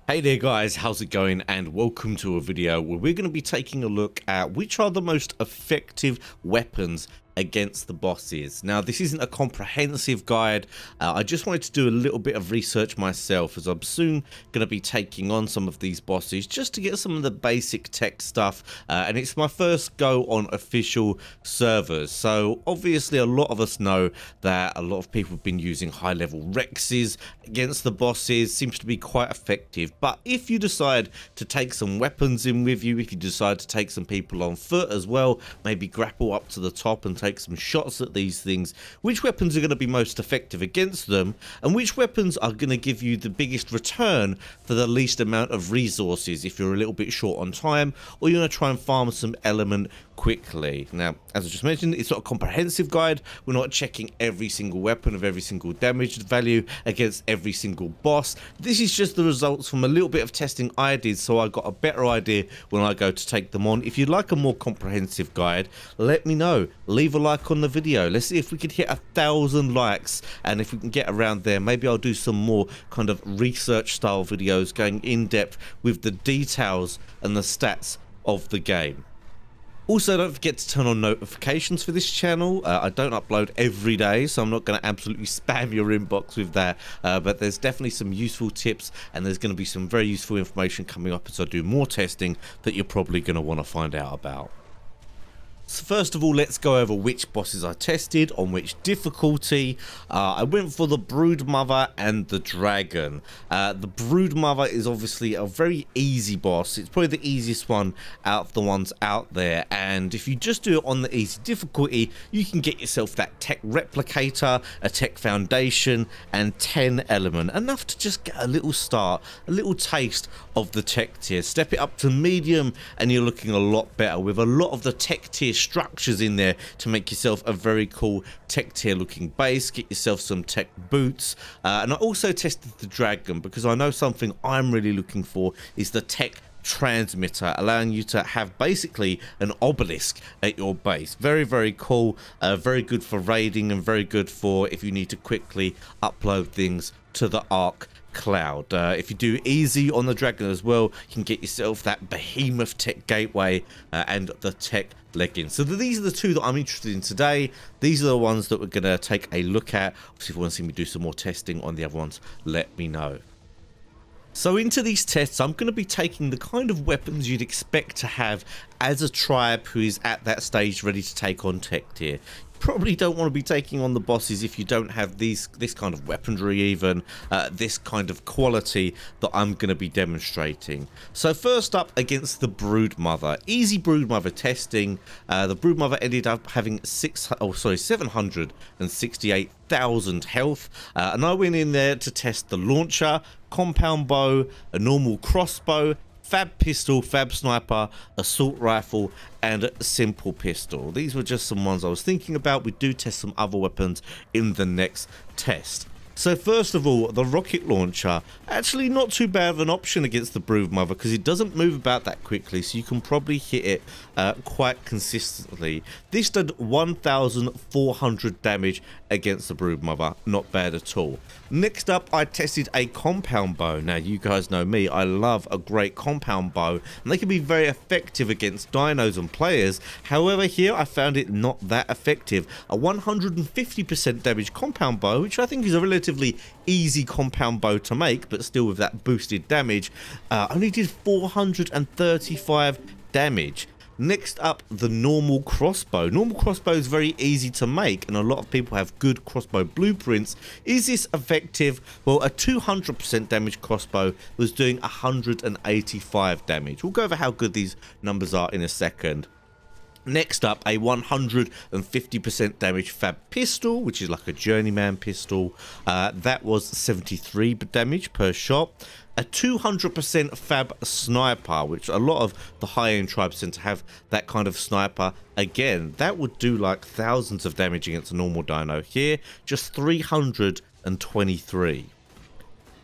Hey there guys, how's it going, and welcome to a video where we're going to be taking a look at which are the most effective weapons against the bosses. Now, this isn't a comprehensive guide. I just wanted to do a little bit of research myself, as I'm soon going to be taking on some of these bosses just to get some of the basic tech stuff, and it's my first go on official servers. So obviously a lot of us know that a lot of people have been using high level Rexes against the bosses. Seems to be quite effective, but if you decide to take some weapons in with you, if you decide to take some people on foot as well, maybe grapple up to the top and take some shots at these things, which weapons are going to be most effective against them, and which weapons are going to give you the biggest return for the least amount of resources if you're a little bit short on time, or you're going to try and farm some element quickly. Now, as I just mentioned, it's not a comprehensive guide. We're not checking every single weapon of every single damage value against every single boss. This is just the results from a little bit of testing I did, so I got a better idea when I go to take them on. If you'd like a more comprehensive guide, let me know. Leave a like on the video. Let's see if we could hit 1,000 likes, and if we can get around there, maybe I'll do some more kind of research style videos going in depth with the details and the stats of the game. Also, don't forget to turn on notifications for this channel. I don't upload every day, so I'm not going to absolutely spam your inbox with that, but there's definitely some useful tips, and there's going to be some very useful information coming up as I do more testing that you're probably going to want to find out about. So first of all, let's go over which bosses I tested on which difficulty. I went for the Brood Mother and the Dragon. The Brood Mother is obviously a very easy boss. It's probably the easiest one out of the ones out there, and if you just do it on the easy difficulty, you can get yourself that tech replicator, a tech foundation, and 10 element, enough to just get a little start, a little taste of the tech tier. Step it up to medium and you're looking a lot better, with a lot of the tech tier structures in there to make yourself a very cool tech tier looking base. Get yourself some tech boots, and I also tested the Dragon because I know something I'm really looking for is the tech transmitter, allowing you to have basically an obelisk at your base. Very cool, very good for raiding, and very good for if you need to quickly upload things to the Arc cloud. If you do easy on the Dragon as well, you can get yourself that behemoth tech gateway and the tech leggings. So these are the two that I'm interested in today. These are the ones that we're going to take a look at. Obviously, if you want to see me do some more testing on the other ones, let me know. So into these tests, I'm going to be taking the kind of weapons you'd expect to have as a tribe who is at that stage ready to take on tech tier. Probably don't want to be taking on the bosses if you don't have this kind of weaponry, even this kind of quality that I'm going to be demonstrating. So first up, against the Brood Mother, easy Brood Mother testing. The Brood Mother ended up having 768,000 health, and I went in there to test the launcher, compound bow, a normal crossbow, fab pistol, fab sniper, assault rifle, and a simple pistol. These were just some ones I was thinking about. We do test some other weapons in the next test. So first of all, the rocket launcher, actually not too bad of an option against the Brood Mother because it doesn't move about that quickly, so you can probably hit it quite consistently. This did 1,400 damage against the Brood Mother, not bad at all. Next up, I tested a compound bow. Now, you guys know me, I love a great compound bow, and they can be very effective against dinos and players. However, here I found it not that effective. A 150% damage compound bow, which I think is a relatively easy compound bow to make, but still with that boosted damage, only did 435 damage. Next up, the normal crossbow. Normal crossbow is very easy to make, and a lot of people have good crossbow blueprints. Is this effective? Well, a 200% damage crossbow was doing 185 damage. We'll go over how good these numbers are in a second. Next up, a 150% damage fab pistol, which is like a journeyman pistol. That was 73 damage per shot. A 200% fab sniper, which a lot of the high-end tribes tend to have that kind of sniper. Again, that would do like thousands of damage against a normal dino. Here, just 323.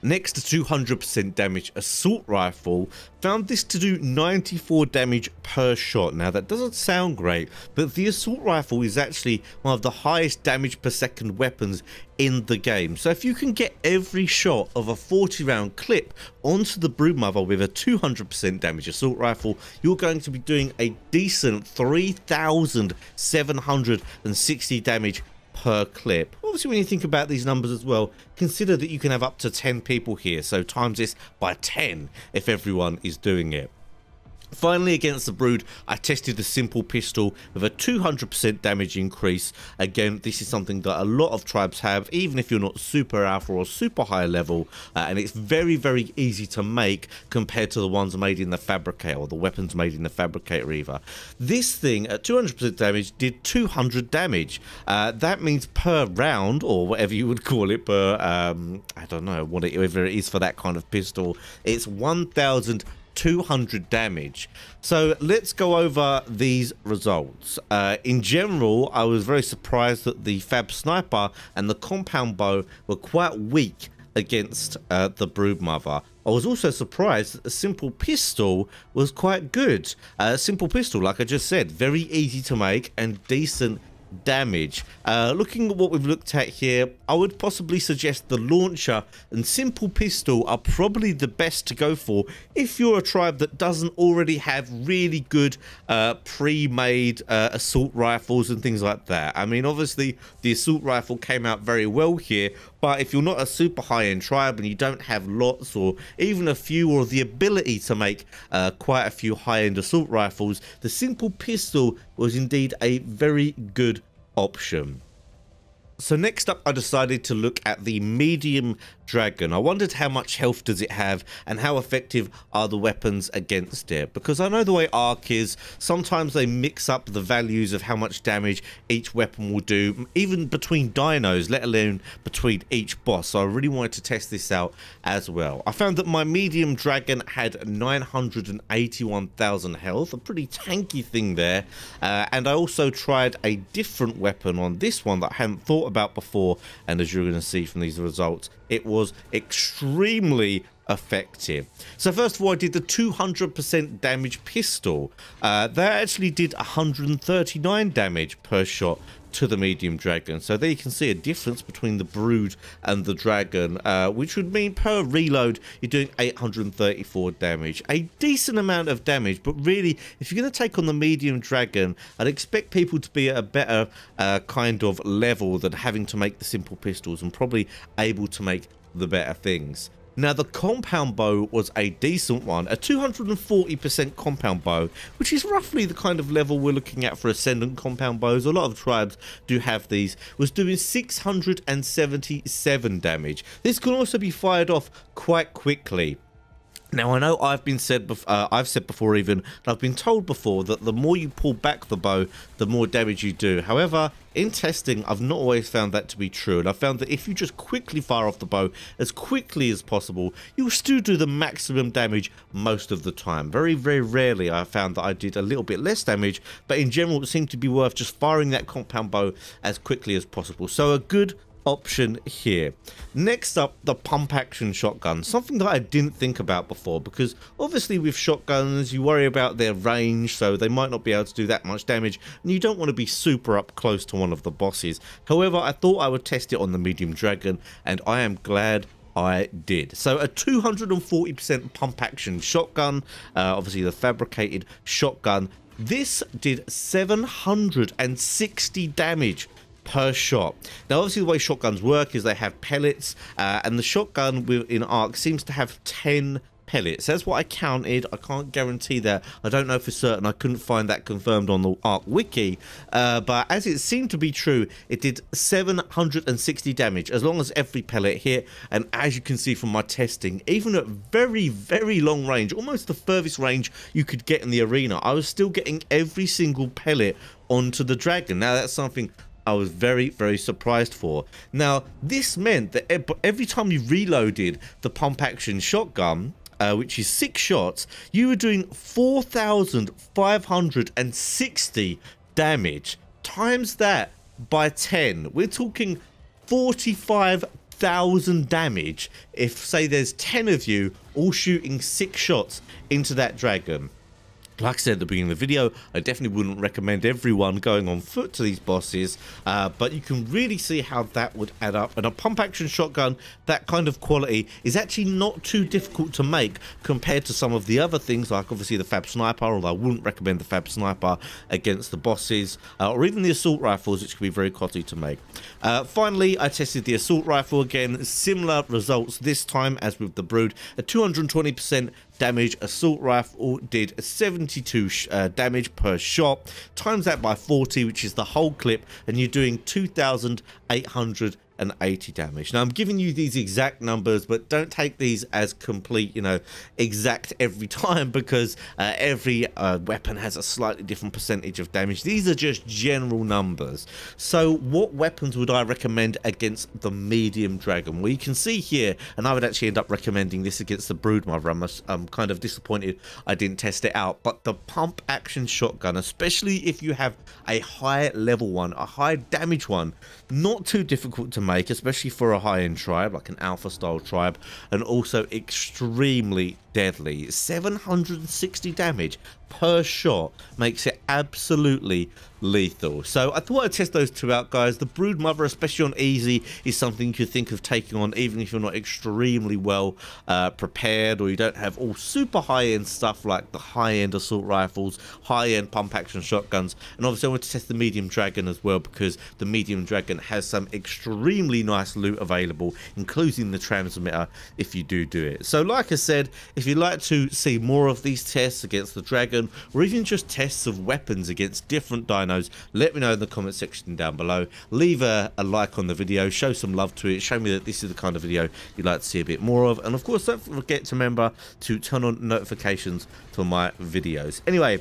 Next to 200% damage assault rifle found this to do 94 damage per shot. Now that doesn't sound great, but the assault rifle is actually one of the highest damage per second weapons in the game. So if you can get every shot of a 40 round clip onto the Broodmother with a 200% damage assault rifle, you're going to be doing a decent 3,760 damage per clip. Obviously, when you think about these numbers as well, consider that you can have up to 10 people here, so times this by 10 if everyone is doing it. Finally, against the Brood, I tested the simple pistol with a 200% damage increase. Again, this is something that a lot of tribes have, even if you're not super alpha or super high level, and it's very, very easy to make compared to the ones made in the Fabricator, or the weapons made in the Fabricator either. This thing at 200% damage did 200 damage. That means per round, or whatever you would call it, per, I don't know, whatever it is for that kind of pistol, it's 1,200 damage. So let's go over these results. In general, I was very surprised that the Fab Sniper and the Compound Bow were quite weak against the Broodmother. I was also surprised that the simple pistol was quite good. Simple pistol, like I just said, very easy to make and decent damage. Looking at what we've looked at here, I would possibly suggest the launcher and simple pistol are probably the best to go for if you're a tribe that doesn't already have really good pre-made assault rifles and things like that. I mean, obviously the assault rifle came out very well here, but if you're not a super high-end tribe and you don't have lots or even a few or the ability to make quite a few high-end assault rifles, the simple pistol was indeed a very good option. So next up, I decided to look at the medium dragon. I wondered how much health does it have and how effective are the weapons against it, because I know the way Ark is, sometimes they mix up the values of how much damage each weapon will do, even between dinos, let alone between each boss. So I really wanted to test this out as well. I found that my medium dragon had 981,000 health, a pretty tanky thing there, and I also tried a different weapon on this one that I hadn't thought about before, and as you're going to see from these results, it was extremely effective. So first of all, I did the 200% damage pistol. That actually did 139 damage per shot to the medium dragon. So there you can see a difference between the Brood and the dragon, which would mean per reload you're doing 834 damage. A decent amount of damage, but really if you're going to take on the medium dragon, I'd expect people to be at a better kind of level than having to make the simple pistols and probably able to make the better things. Now the compound bow was a decent one, a 240% compound bow, which is roughly the kind of level we're looking at for ascendant compound bows. A lot of tribes do have these. Was doing 677 damage. This can also be fired off quite quickly. Now I know I've said before even, and I've been told before that the more you pull back the bow, the more damage you do. However, in testing, I've not always found that to be true, and I found that if you just quickly fire off the bow as quickly as possible, you'll still do the maximum damage most of the time. Very, very rarely I found that I did a little bit less damage, but in general it seemed to be worth just firing that compound bow as quickly as possible. So a good option here. Next up, the pump action shotgun, something that I didn't think about before, because obviously with shotguns you worry about their range, so they might not be able to do that much damage and you don't want to be super up close to one of the bosses. However, I thought I would test it on the medium dragon, and I am glad I did. So a 240% pump action shotgun, obviously the fabricated shotgun. This did 760 damage per shot. Now obviously the way shotguns work is they have pellets, and the shotgun in Ark seems to have 10 pellets. That's what I counted. I can't guarantee that. I don't know for certain. I couldn't find that confirmed on the Ark wiki, but as it seemed to be true, it did 760 damage as long as every pellet hit. And as you can see from my testing, even at very, very long range, almost the furthest range you could get in the arena, I was still getting every single pellet onto the dragon. Now that's something I was very, very surprised for. Now, this meant that every time you reloaded the pump action shotgun, which is 6 shots, you were doing 4,560 damage. Times that by 10. We're talking 45,000 2,000 damage if, say, there's 10 of you all shooting 6 shots into that dragon. Like I said at the beginning of the video, I definitely wouldn't recommend everyone going on foot to these bosses, but you can really see how that would add up. And a pump action shotgun, that kind of quality, is actually not too difficult to make compared to some of the other things, like obviously the Fab Sniper, although I wouldn't recommend the Fab Sniper against the bosses, or even the assault rifles, which can be very costly to make. Finally, I tested the assault rifle again, similar results this time as with the Brood. A 220% damage assault rifle did 72 damage per shot, times that by 40, which is the whole clip, and you're doing 2,880 damage. Now I'm giving you these exact numbers, but don't take these as complete, you know, exact every time, because every weapon has a slightly different percentage of damage. These are just general numbers. So what weapons would I recommend against the medium dragon? Well, you can see here, and I would actually end up recommending this against the Broodmother. I'm kind of disappointed I didn't test it out, but the pump action shotgun, especially if you have a high level one, a high damage one, not too difficult to make, especially for a high-end tribe like an alpha style tribe, and also extremely deadly. 760 damage per shot makes it absolutely lethal. So I thought I'd test those two out, guys. The Broodmother, especially on easy, is something you could think of taking on even if you're not extremely well prepared, or you don't have all super high-end stuff like the high-end assault rifles, high-end pump action shotguns. And obviously I want to test the medium dragon as well, because the medium dragon has some extremely nice loot available, including the transmitter, if you do it. So like I said, if you'd like to see more of these tests against the dragon, or even just tests of weapons against different dinos, let me know in the comment section down below. Leave a like on the video, show some love to it, show me that this is the kind of video you'd like to see a bit more of, and of course don't forget to remember to turn on notifications for my videos. Anyway,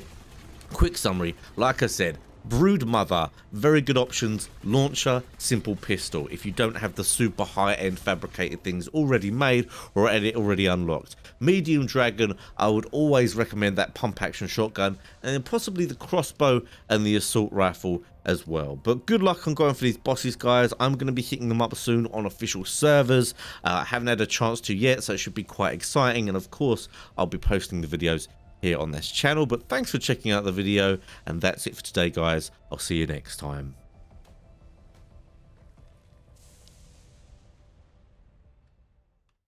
quick summary, like I said, Broodmother, very good options. Launcher, simple pistol, if you don't have the super high-end fabricated things already made or already unlocked. Medium dragon, I would always recommend that pump action shotgun, and then possibly the crossbow and the assault rifle as well. But good luck on going for these bosses, guys. I'm going to be hitting them up soon on official servers. I haven't had a chance to yet, so it should be quite exciting, and of course I'll be posting the videos here on this channel. But thanks for checking out the video, and that's it for today, guys. I'll see you next time.